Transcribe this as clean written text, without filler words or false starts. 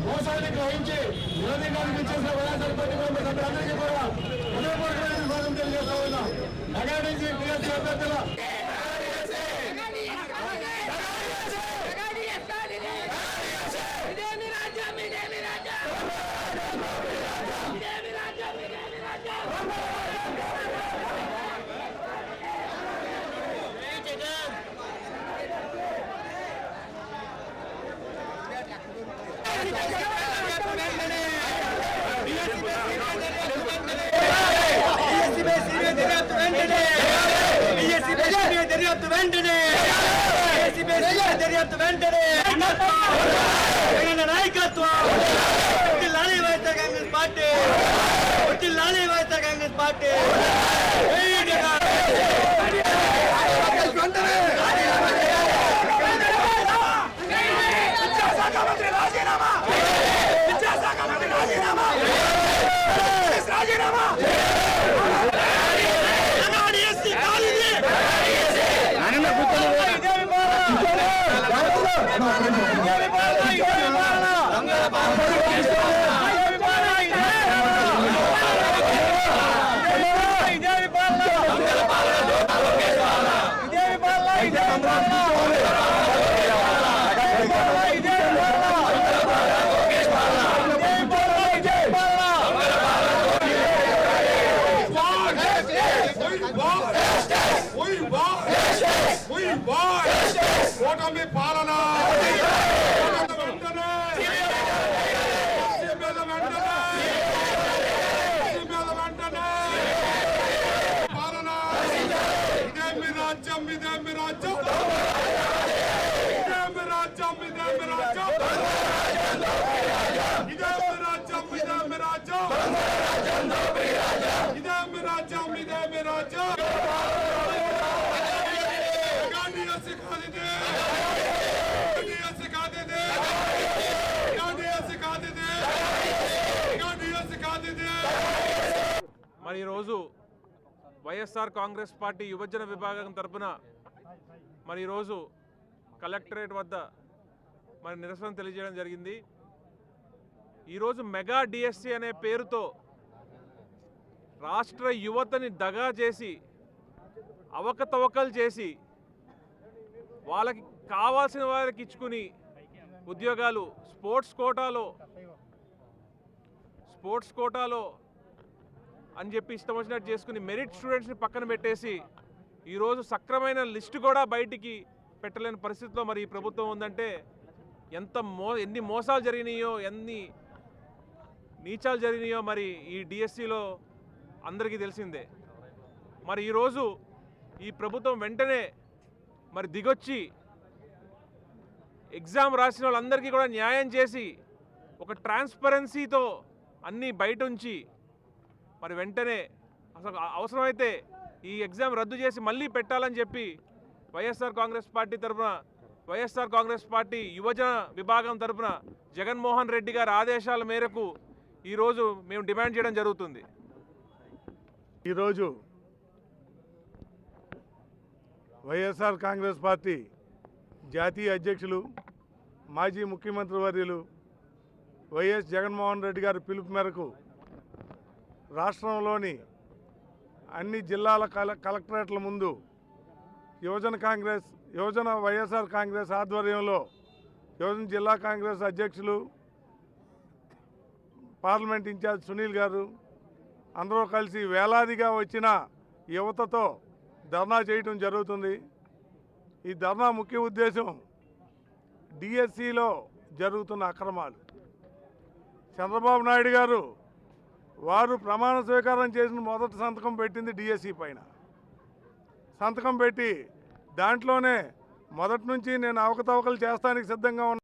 మోసాన్ని గ్రహించి నిరోధించడానికి ఇచ్చేసిన వైఎస్ఆర్ పార్టీ సభ్యులందరికీ కూడా హృదయపూర్వకమైన స్వాగతం తెలియజేస్తా ఉన్నాం. నగర నుంచి టీఆర్ఎస్ అభ్యర్థుల నాయకత్వం కాంగ్రెస్ పార్టీ కాంగ్రెస్ పార్టీ కూటమి పాలన రాజ్యం ఇదేమి రాజ్యం ఇదేమి రాజ్యం ఇదేమి రాజ్యం ఇదేమి రాజ్యం ఇదేమి రాజ్యం ఇదేమి రాజ్యం ఇదేమి రాజ్యం మరి ఈరోజు వైఎస్ఆర్ కాంగ్రెస్ పార్టీ యువజన విభాగం తరపున మరి ఈరోజు కలెక్టరేట్ వద్ద మరి నిరసన తెలియజేయడం జరిగింది. ఈరోజు మెగా డిఎస్సి అనే పేరుతో రాష్ట్ర యువతని దగా చేసి అవకతవకలు చేసి వాళ్ళకి కావాల్సిన వారికి ఇచ్చుకుని ఉద్యోగాలు స్పోర్ట్స్ కోటాలో అని చెప్పి ఇష్టం వచ్చినట్టు చేసుకుని మెరిట్ స్టూడెంట్స్ని పక్కన పెట్టేసి ఈరోజు సక్రమైన లిస్టు కూడా బయటికి పెట్టలేని పరిస్థితిలో మరి ఈ ప్రభుత్వం ఉందంటే ఎన్ని మోసాలు జరిగినాయో ఎన్ని నీచాలు జరిగినాయో మరి ఈ డిఎస్సిలో అందరికీ తెలిసిందే. మరి ఈరోజు ఈ ప్రభుత్వం వెంటనే మరి దిగొచ్చి ఎగ్జామ్ రాసిన వాళ్ళందరికీ కూడా న్యాయం చేసి ఒక ట్రాన్స్పరెన్సీతో అన్నీ బయట ఉంచి మరి వెంటనే అసలు అవసరమైతే ఈ ఎగ్జామ్ రద్దు చేసి మళ్ళీ పెట్టాలని చెప్పి వైఎస్ఆర్ కాంగ్రెస్ పార్టీ యువజన విభాగం తరఫున జగన్మోహన్ రెడ్డి గారి ఆదేశాల మేరకు ఈరోజు మేము డిమాండ్ చేయడం జరుగుతుంది. ఈరోజు వైఎస్ఆర్ కాంగ్రెస్ పార్టీ జాతీయ అధ్యక్షులు మాజీ ముఖ్యమంత్రి వర్యులు వైఎస్ జగన్మోహన్ రెడ్డి గారి పిలుపు మేరకు రాష్ట్రంలోని అన్ని జిల్లాల కలెక్టరేట్ల ముందు యువజన వైఎస్ఆర్ కాంగ్రెస్ ఆధ్వర్యంలో యువజన జిల్లా కాంగ్రెస్ అధ్యక్షులు పార్లమెంట్ ఇన్ఛార్జ్ సునీల్ గారు అందరూ కలిసి వేలాదిగా వచ్చిన యువతతో ధర్నా చేయటం జరుగుతుంది. ఈ ధర్నా ముఖ్య ఉద్దేశం డిఎస్సిలో జరుగుతున్న అక్రమాలు. చంద్రబాబు నాయుడు గారు వారు ప్రమాణ స్వీకారం చేసిన మొదటి సంతకం పెట్టింది డిఎస్సి పైన. సంతకం పెట్టి దాంట్లోనే మొదటి నుంచి నేను అవకతవకలు చేస్తానికి సిద్ధంగా